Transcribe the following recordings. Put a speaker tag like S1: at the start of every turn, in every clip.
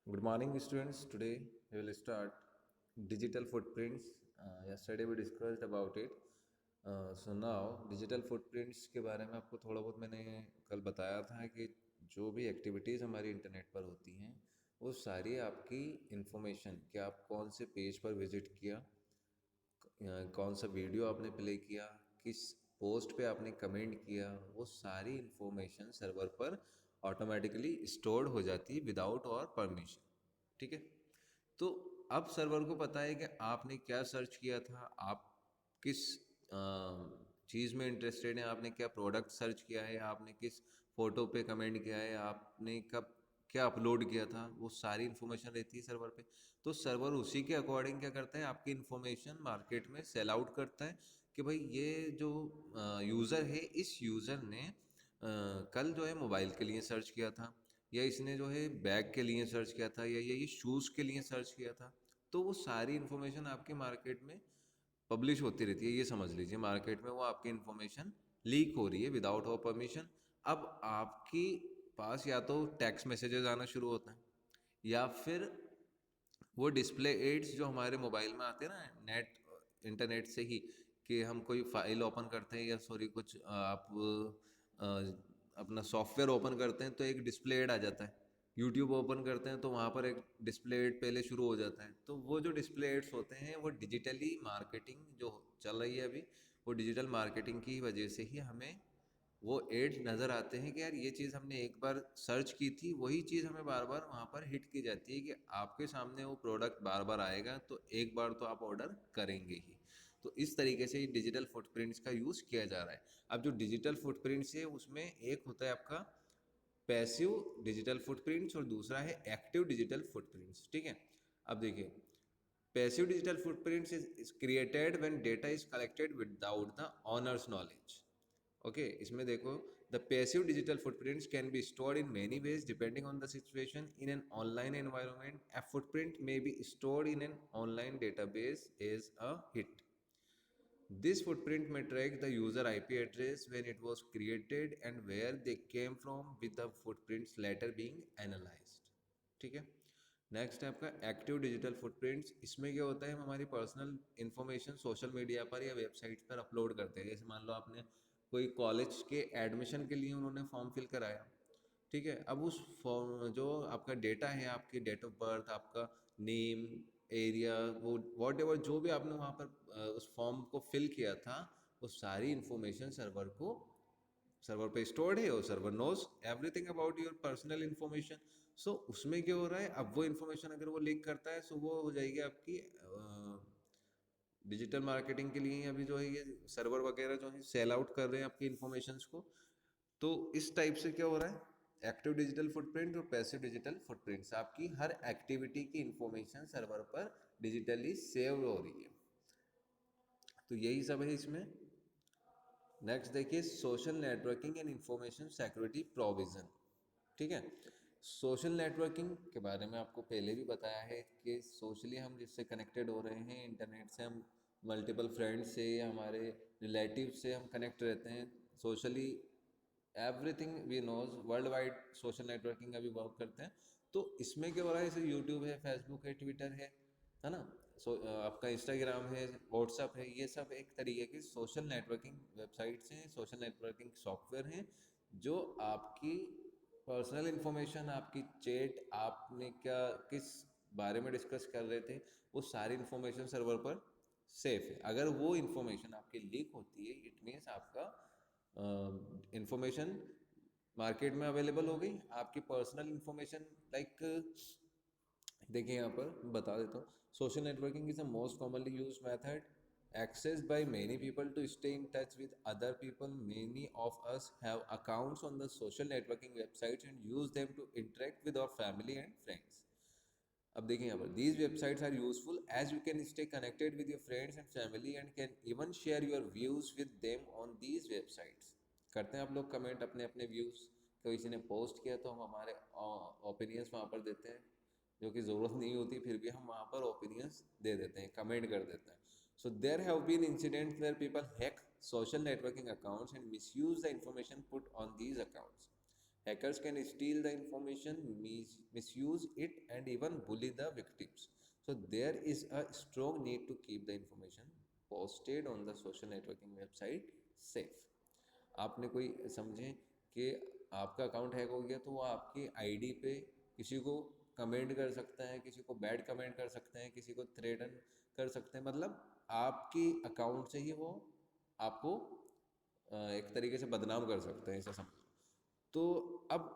S1: Good morning, students. Today we will start digital footprints. Yesterday we discussed about it. So now digital footprints के बारे में आपको थोड़ा बहुत मैंने कल बताया था कि जो भी एक्टिविटीज़ हमारी इंटरनेट पर होती हैं वो सारी आपकी इंफॉर्मेशन कि आप कौन से पेज पर विजिट किया, कौन सा वीडियो आपने प्ले किया, किस पोस्ट पे आपने कमेंट किया, वो सारी इंफॉर्मेशन सर्वर पर ऑटोमेटिकली स्टोर्ड हो जाती है विदाउट और परमिशन। ठीक है। तो अब सर्वर को पता है कि आपने क्या सर्च किया था, आप किस चीज़ में इंटरेस्टेड हैं, आपने क्या प्रोडक्ट सर्च किया है, आपने किस फोटो पे कमेंट किया है, आपने कब क्या अपलोड किया था, वो सारी इन्फॉर्मेशन रहती है सर्वर पे। तो सर्वर उसी के अकॉर्डिंग क्या करता है, आपकी इन्फॉर्मेशन मार्केट में सेल आउट करता है कि भाई ये जो यूज़र है, इस यूज़र ने कल जो है मोबाइल के लिए सर्च किया था, या इसने जो है बैग के लिए सर्च किया था, या ये शूज़ के लिए सर्च किया था। तो वो सारी इन्फॉर्मेशन आपके मार्केट में पब्लिश होती रहती है। ये समझ लीजिए मार्केट में वो आपकी इन्फॉर्मेशन लीक हो रही है विदाउट ऑफ परमिशन। अब आपकी पास या तो टेक्स्ट मैसेजेस आना शुरू होते हैं, या फिर वो डिस्प्ले एड्स जो हमारे मोबाइल में आते हैं ना, नेट इंटरनेट से ही, कि हम कोई फाइल ओपन करते हैं या सॉरी कुछ आप अ, अपना सॉफ्टवेयर ओपन करते हैं तो एक डिस्प्ले एड आ जाता है। यूट्यूब ओपन करते हैं तो वहाँ पर एक डिस्प्ले एड पहले शुरू हो जाता है। तो वो जो डिस्प्ले एड्स होते हैं वो डिजिटली मार्केटिंग जो चल रही है अभी, वो डिजिटल मार्केटिंग की वजह से ही हमें वो एड्स नज़र आते हैं कि यार ये चीज़ हमने एक बार सर्च की थी, वही चीज़ हमें बार बार वहाँ पर हिट की जाती है कि आपके सामने वो प्रोडक्ट बार बार आएगा तो एक बार तो आप ऑर्डर करेंगे ही। तो इस तरीके से डिजिटल फुटप्रिंट्स का यूज़ किया जा रहा है। अब जो डिजिटल फुटप्रिंट्स है उसमें एक होता है आपका पैसिव डिजिटल फुटप्रिंट्स और दूसरा है एक्टिव डिजिटल फुटप्रिंट्स। ठीक है। अब देखिए, passive digital footprints is created when data is collected without the honours knowledge. Okay, इसमें देखो, the passive digital footprints can be stored in many ways depending on the situation. In an online environment, a footprint may be stored in an online database as a hit. This footprint may track the user IP address when it was created and where they came from, with the footprints later being analyzed. ठीक है। Next है आपका active digital footprints. इसमें क्या होता है, हम हमारी पर्सनल इन्फॉर्मेशन सोशल मीडिया पर या वेबसाइट पर अपलोड करते हैं। जैसे मान लो आपने कोई कॉलेज के एडमिशन के लिए उन्होंने फॉर्म फिल कराया, ठीक है। अब उस फॉर्म जो आपका डेटा है, आपकी डेट ऑफ बर्थ, आपका नेम, एरिया, वो वॉट एवर जो भी आपने वहाँ पर उस फॉर्म को फिल किया था, वो सारी इन्फॉर्मेशन सर्वर पे स्टोर्ड है और server knows everything about your personal information. So उसमें क्या हो रहा है, अब वो इन्फॉर्मेशन अगर वो लीक करता है सो वो हो जाएगी आपकी डिजिटल मार्केटिंग के लिए। अभी जो है ये सर्वर वगैरह जो है सेल आउट कर रहे हैं आपकी इन्फॉर्मेशंस को। तो इस टाइप से क्या हो रहा है, एक्टिव डिजिटल फुटप्रिंट और पैसिव डिजिटल फुटप्रिंट्स, आपकी हर एक्टिविटी की इंफॉर्मेशन सर्वर पर डिजिटली सेव हो रही है। तो यही सब है इसमें। नेक्स्ट देखिए, social networking and information security provision. ठीक है। सोशल नेटवर्किंग के बारे में आपको पहले भी बताया है कि सोशली हम जिससे कनेक्टेड हो रहे हैं इंटरनेट से, हम मल्टीपल फ्रेंड्स से या हमारे रिलेटिव से हम कनेक्ट रहते हैं socially. Everything we knows world wide social networking अभी वर्क करते हैं। तो इसमें क्या हो रहा है, जैसे यूट्यूब है, फेसबुक है, ट्विटर है ना। आपका इंस्टाग्राम है, व्हाट्सअप है, ये सब एक तरीके की सोशल नेटवर्किंग वेबसाइट्स हैं, सोशल नेटवर्किंग सॉफ्टवेयर हैं, जो आपकी पर्सनल इन्फॉर्मेशन, आपकी चैट, आपने क्या किस बारे में डिस्कस कर रहे थे, वो सारी इन्फॉर्मेशन सर्वर पर सेफ है। अगर वो इन्फॉर्मेशन आपकी लीक होती है, इट मीन्स आपका इंफॉर्मेशन मार्केट में अवेलेबल हो गई, आपकी पर्सनल इंफॉर्मेशन। लाइक देखिए यहाँ पर बता देता हूँ, social networking is the most commonly use method accessed by many people to stay in touch with other people. Many of us have accounts on the social networking websites and use them to interact with our family and friends. अब देखिए यहाँ पर, these websites are useful as you can stay connected with your friends and family and can even share your views with them on these websites. करते हैं आप लोग comment अपने अपने व्यूज़, किसी ने पोस्ट किया तो हम हमारे ओपिनियंस वहाँ पर देते हैं, जो कि ज़रूरत नहीं होती फिर भी हम वहाँ पर ओपिनियंस दे देते हैं, कमेंट कर देते हैं। So there have been incidents where people hack social networking accounts and misuse the information put on these accounts. Hackers can steal the information, misuse it, and even bully the victims. So there is a strong need to keep the information posted on the social networking website safe. आपने कोई समझें कि आपका account hack हो गया, तो वो आपकी आईडी पे किसी को कमेंट कर सकता है, किसी को बैड कमेंट कर सकते हैं, किसी को थ्रेटन कर सकते हैं, मतलब आपकी अकाउंट से ही वो आपको एक तरीके से बदनाम कर सकते हैं, ऐसा समझ। तो अब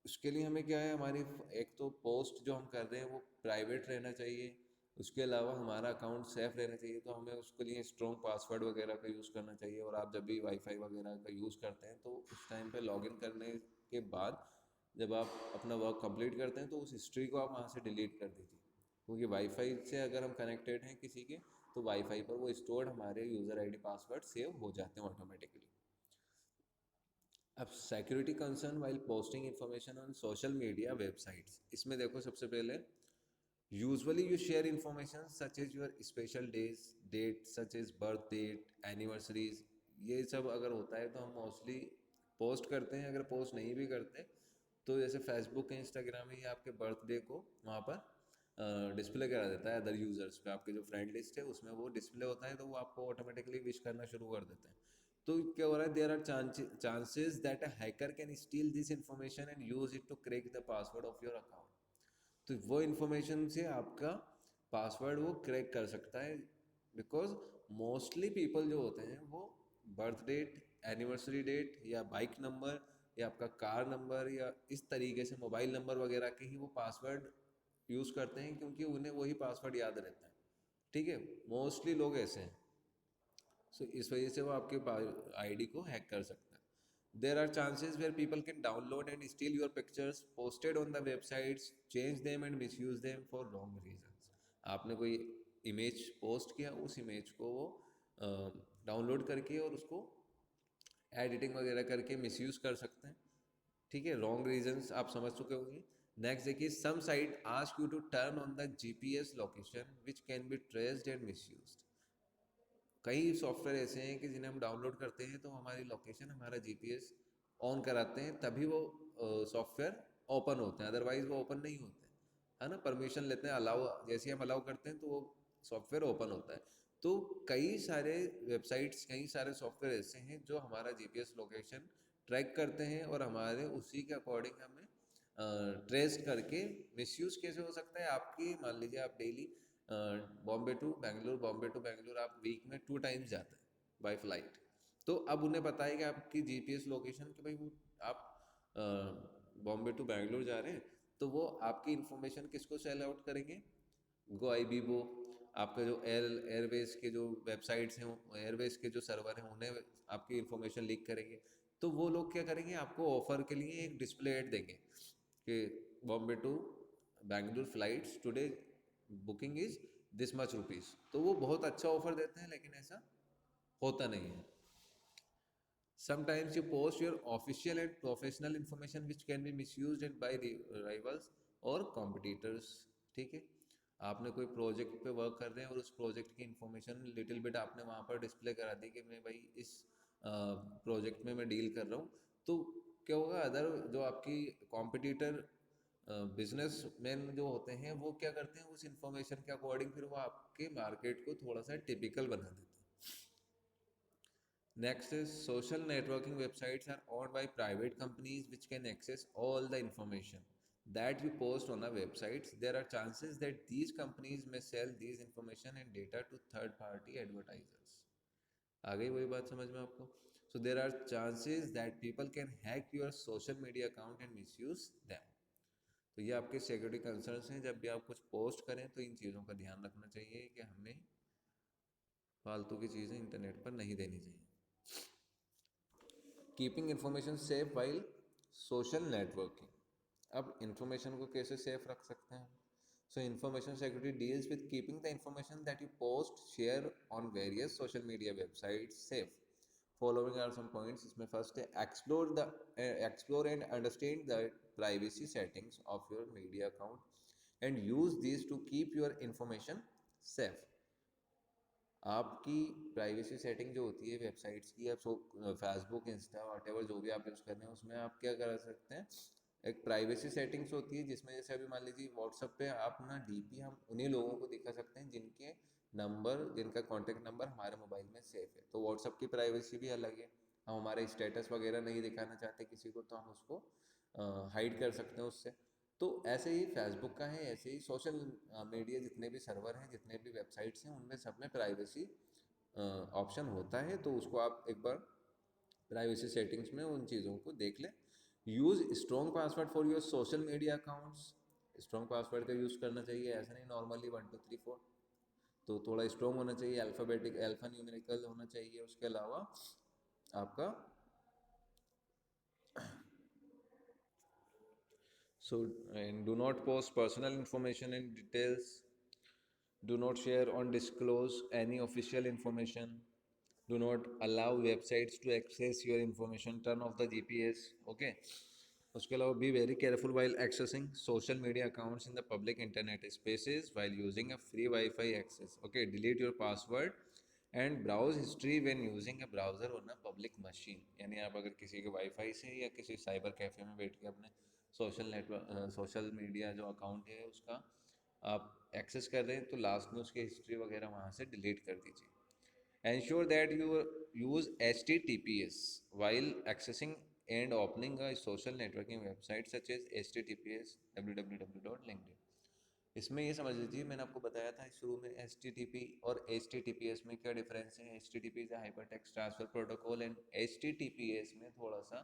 S1: उसके लिए हमें क्या है, हमारी एक तो पोस्ट जो हम कर रहे हैं वो प्राइवेट रहना चाहिए, उसके अलावा हमारा अकाउंट सेफ रहना चाहिए। तो हमें उसके लिए स्ट्रॉन्ग पासवर्ड वगैरह का यूज़ करना चाहिए। और आप जब भी वाईफाई वगैरह का यूज़ करते हैं तो उस टाइम पे लॉगिन करने के बाद जब आप अपना वर्क कंप्लीट करते हैं तो उस हिस्ट्री को आप वहाँ से डिलीट कर दीजिए, क्योंकि वाईफाई से अगर हम कनेक्टेड हैं किसी के, तो वाईफाई पर वो स्टोर्ड हमारे यूज़र आईडी पासवर्ड सेव हो जाते हैं ऑटोमेटिकली। अब security concern while posting information on social media websites, इसमें देखो सबसे पहले usually you share information such as your special days date such as birth date anniversaries, ये सब अगर होता है तो हम मोस्टली पोस्ट करते हैं। अगर पोस्ट नहीं भी करते तो जैसे फेसबुक इंस्टाग्राम में ही आपके बर्थडे को वहाँ पर डिस्प्ले करा देता है अदर यूज़र्स पे, आपके जो फ्रेंड लिस्ट है उसमें वो डिस्प्ले होता है, तो वो आपको ऑटोमेटिकली विश करना शुरू कर देते हैं। तो क्या हो रहा है, there are chances that a hacker can steal this information and use it to crack the password of your account. तो वो इन्फॉर्मेशन से आपका पासवर्ड वो क्रैक कर सकता है, बिकॉज मोस्टली पीपल जो होते हैं वो बर्थ डेट, एनिवर्सरी डेट या बाइक नंबर या आपका कार नंबर या इस तरीके से मोबाइल नंबर वगैरह के ही वो पासवर्ड यूज़ करते हैं, क्योंकि उन्हें वही पासवर्ड याद रहता है। ठीक है, मोस्टली लोग ऐसे हैं। सो इस वजह से वो आपके आईडी को हैक कर सकता है। There are chances where people can download and steal your pictures posted on the websites, change them and misuse them for wrong reasons. आपने कोई इमेज पोस्ट किया, उस इमेज को वो डाउनलोड करके और उसको एडिटिंग वगैरह करके मिसयूज़ कर सकते हैं। ठीक है, रॉन्ग रीजंस आप समझ चुके होंगे। नेक्स्ट देखिए, some site ask you to turn on the GPS location which can be traced and misused. कई सॉफ्टवेयर ऐसे हैं कि जिन्हें हम डाउनलोड करते हैं तो हमारी लोकेशन, हमारा जीपीएस ऑन कराते हैं, तभी वो सॉफ्टवेयर ओपन होते हैं, अदरवाइज वो ओपन नहीं होते, है ना। परमिशन लेते हैं, अलाउ, जैसे ही हम अलाउ करते हैं तो वो सॉफ्टवेयर ओपन होता है। तो कई सारे वेबसाइट्स, कई सारे सॉफ्टवेयर ऐसे हैं जो हमारा जीपीएस लोकेशन ट्रैक करते हैं और हमारे उसी के अकॉर्डिंग हमें ट्रेस करके मिसयूज़ कैसे हो सकता है। आपकी मान लीजिए आप daily Bombay to Bengaluru, Bombay to Bengaluru आप वीक में 2 टाइम्स जाते हैं बाय फ्लाइट। तो अब उन्हें पता है कि आपकी जीपीएस लोकेशन कि भाई वो आप बॉम्बे टू बेंगलुरु जा रहे हैं, तो वो आपकी इन्फॉर्मेशन किसको सेल आउट करेंगे, गो आई बी वो, आपका जो एयरवेज के जो वेबसाइट्स हैं, एयरवेज के जो सर्वर हैं उन्हें आपकी इन्फॉर्मेशन लीक करेंगे। तो वो लोग क्या करेंगे, आपको ऑफर के लिए एक डिस्प्ले ऐड देंगे कि Bombay to Bengaluru flights today booking is this much rupees. तो वो बहुत अच्छा ऑफर देते हैं, लेकिन ऐसा होता नहीं है। Sometimes you post your official and professional information which can be misused and by rivals or competitors। ठीक है, आपने कोई प्रोजेक्ट पे वर्क कर रहे हैं और उस प्रोजेक्ट की इंफॉर्मेशन लिटिल बिट आपने वहाँ पर डिस्प्ले करा दी कि मैं भाई इस प्रोजेक्ट में मैं डील कर रहा हूँ। तो क्या होगा, अदर जो आपकी कॉम्पिटिटर बिजनेस मैन जो होते हैं वो क्या करते हैं, उस इंफॉर्मेशन के अकॉर्डिंग फिर वो आपके मार्केट को थोड़ा सा टिपिकल बना देते हैं। Next is social networking websites are owned by private companies which can access all the information that you post on the websites. There are chances that these companies may sell these information and data to third party advertisers. आ गई वही बात समझ में आपको? So there are chances that people can hack your social media account and misuse them. तो ये आपके security concerns हैं। जब भी आप कुछ पोस्ट करें तो इन चीज़ों का ध्यान रखना चाहिए कि हमें फालतू की चीज़ें इंटरनेट पर नहीं देनी चाहिए। Keeping information safe while social networking. अब इंफॉर्मेशन को कैसे सेफ रख सकते हैं? So information security deals with keeping the information that you post share on various social media websites safe. Following are some points. इसमें फर्स्ट है explore and understand the privacy settings of your media account and use this to keep your information safe. आपकी privacy setting जो होती है websites की, आप Facebook, Insta, whatever जो भी आप यूज़ कर रहे हैं, उसमें आप क्या कर सकते हैं, एक प्राइवेसी सेटिंग्स होती है जिसमें जैसे अभी मान लीजिए व्हाट्सएप पे आप ना डीपी हम उन्हीं लोगों को दिखा सकते हैं जिनके नंबर, जिनका कॉन्टैक्ट नंबर हमारे मोबाइल में सेफ है। तो व्हाट्सएप की प्राइवेसी भी अलग है, हम हमारे स्टेटस वगैरह नहीं दिखाना चाहते किसी को तो हम उसको हाइड कर सकते हैं उससे। तो ऐसे ही फेसबुक का है, ऐसे ही सोशल मीडिया जितने भी सर्वर हैं, जितने भी वेबसाइट्स हैं, उनमें सब में प्राइवेसी ऑप्शन होता है। तो उसको आप एक बार प्राइवेसी सेटिंग्स में उन चीज़ों को देख लें। Use strong password for your social media accounts, strong password का यूज़ करना चाहिए, ऐसा नहीं नॉर्मली 1 2 3 4। तो थोड़ा स्ट्रॉन्ग होना चाहिए, अल्फ़ाबेटिक, अल्फ़ा न्यूमेरिकल होना चाहिए। उसके अलावा आपका so and do not post personal information and details. Do not share or disclose any official information. Do not allow websites to access your information. Turn off the GPS. Okay. उसके अलावा be very careful while accessing social media accounts in the public internet spaces while using a free Wi-Fi access. Okay. Delete your password and browse history when using a browser on a public machine. यानी आप अगर किसी के wifi से या किसी cyber cafe में बैठ के अपने सोशल मीडिया जो अकाउंट है उसका आप एक्सेस कर रहे हैं तो लास्ट में उसकी हिस्ट्री वगैरह वहाँ से डिलीट कर दीजिए। Ensure that you use HTTPS while accessing and opening a social networking website such as HTTPS www.linkedin। इसमें ये समझ लीजिए, मैंने आपको बताया था शुरू में HTTP और HTTPS में क्या डिफरेंस है। HTTP is hyper text transfer protocol and HTTPS में थोड़ा सा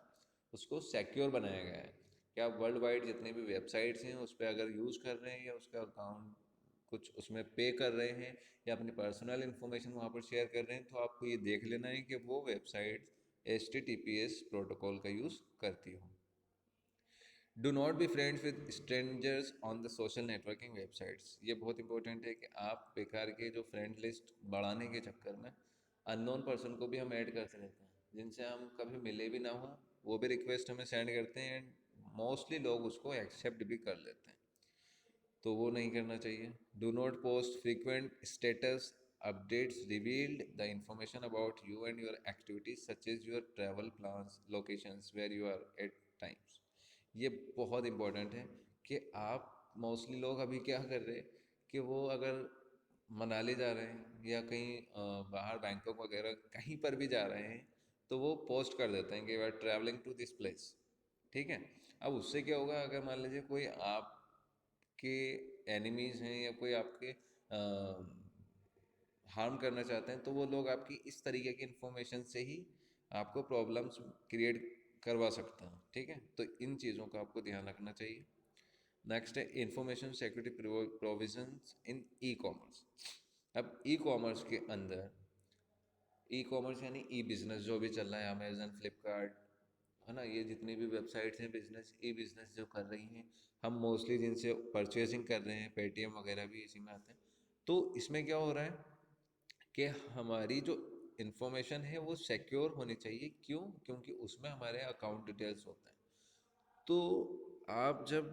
S1: उसको सिक्योर बनाया गया है कि आप वर्ल्ड वाइड जितने भी वेबसाइट्स हैं उस पर अगर यूज़ कर रहे हैं या उसका अकाउंट कुछ उसमें पे कर रहे हैं या अपनी पर्सनल इन्फॉर्मेशन वहाँ पर शेयर कर रहे हैं, तो आपको ये देख लेना है कि वो वेबसाइट HTTPS प्रोटोकॉल का यूज़ करती हो। Do not be friends with strangers on the social networking websites. ये बहुत इंपॉर्टेंट है कि आप बेकार के जो फ्रेंड लिस्ट बढ़ाने के चक्कर में अननोन पर्सन को भी हम ऐड करते रहते हैं जिनसे हम कभी मिले भी ना हो, वो भी रिक्वेस्ट हमें सेंड करते हैं एंड मोस्टली लोग उसको एक्सेप्ट भी कर लेते हैं, तो वो नहीं करना चाहिए। Do not post frequent status updates revealed the information about you and your activities such as your travel plans locations where you are at times. ये बहुत इंपॉर्टेंट है कि आप मोस्टली लोग अभी क्या कर रहे हैं कि वो अगर मनाली जा रहे हैं या कहीं बाहर बैंकॉक वगैरह कहीं पर भी जा रहे हैं तो वो पोस्ट कर देते हैं कि we are travelling to this place. ठीक है। अब उससे क्या होगा, अगर मान लीजिए कोई आपके एनिमीज़ हैं या कोई आपके हार्म करना चाहते हैं तो वो लोग आपकी इस तरीके की इन्फॉर्मेशन से ही आपको प्रॉब्लम्स क्रिएट करवा सकते हैं। ठीक है, तो इन चीज़ों का आपको ध्यान रखना चाहिए। नेक्स्ट है इंफॉर्मेशन सिक्योरिटी प्रोविजंस इन ई कॉमर्स। अब ई कॉमर्स के अंदर, ई कॉमर्स यानी ई बिज़नेस जो भी चल रहा है, अमेजन, फ्लिपकार्ट, है ना, ये जितनी भी वेबसाइट्स हैं बिजनेस, ई बिज़नेस जो कर रही हैं, हम मोस्टली जिनसे परचेजिंग कर रहे हैं, पेटीएम वगैरह भी इसी में आते हैं। तो इसमें क्या हो रहा है कि हमारी जो इन्फॉर्मेशन है वो सिक्योर होनी चाहिए। क्यों? क्योंकि उसमें हमारे अकाउंट डिटेल्स होते हैं। तो आप जब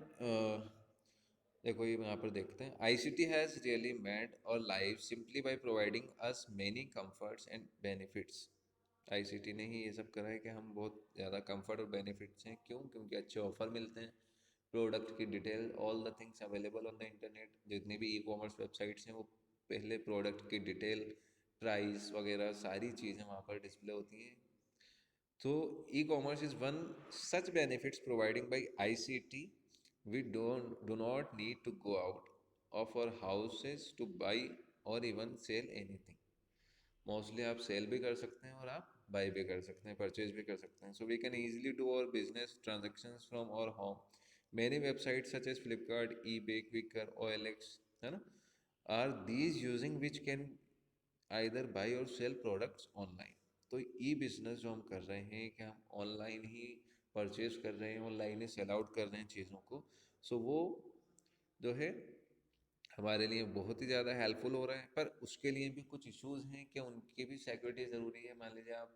S1: देखो ये यहाँ पर देखते हैं, ICT हैज़ रियली मेड और life simply by providing us many comforts and benefits. ICT ने ही ये सब करा है कि हम बहुत ज़्यादा कंफर्ट और बेनिफिट्स हैं। क्यों? क्योंकि अच्छे ऑफर मिलते हैं, प्रोडक्ट की detail, all the things available on the internet. जितनी भी ई कॉमर्स वेबसाइट्स हैं वो पहले प्रोडक्ट की डिटेल, प्राइस वगैरह सारी चीज़ें वहाँ पर डिस्प्ले होती हैं। तो e commerce is one such benefits providing by ICT। We don't do not need to go out of our houses to buy or even sell anything। Mostly आप सेल भी कर सकते हैं और आप बाई भी कर सकते हैं, परचेज भी कर सकते हैं। So we can easily do our business transactions from our home. Many website such as Flipkart, eBay, Quikr, OLX, है ना, are these using which can either buy और सेल प्रोडक्ट्स ऑनलाइन। तो ई बिजनेस जो हम कर रहे हैं कि हम ऑनलाइन ही परचेज कर रहे हैं, ऑनलाइन ही सेल आउट कर रहे हैं चीज़ों को, सो वो जो है हमारे लिए बहुत ही ज़्यादा हेल्पफुल हो रहा है। पर उसके लिए भी कुछ इश्यूज़ हैं कि उनकी भी सिक्योरिटी ज़रूरी है। मान लीजिए आप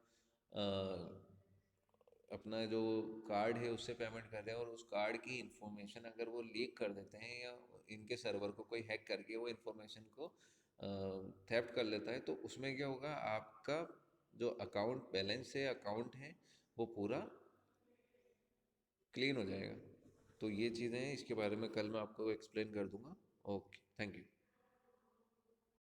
S1: अपना जो कार्ड है उससे पेमेंट कर रहे हैं और उस कार्ड की इंफॉर्मेशन अगर वो लीक कर देते हैं या इनके सर्वर को कोई हैक करके वो इन्फॉर्मेशन को थेफ्ट कर लेता है तो उसमें क्या होगा, आपका जो अकाउंट बैलेंस है, अकाउंट है, वो पूरा क्लीन हो जाएगा। तो ये चीज़ें हैं, इसके बारे में कल मैं आपको एक्सप्लेन कर दूंगा। Okay, thank you.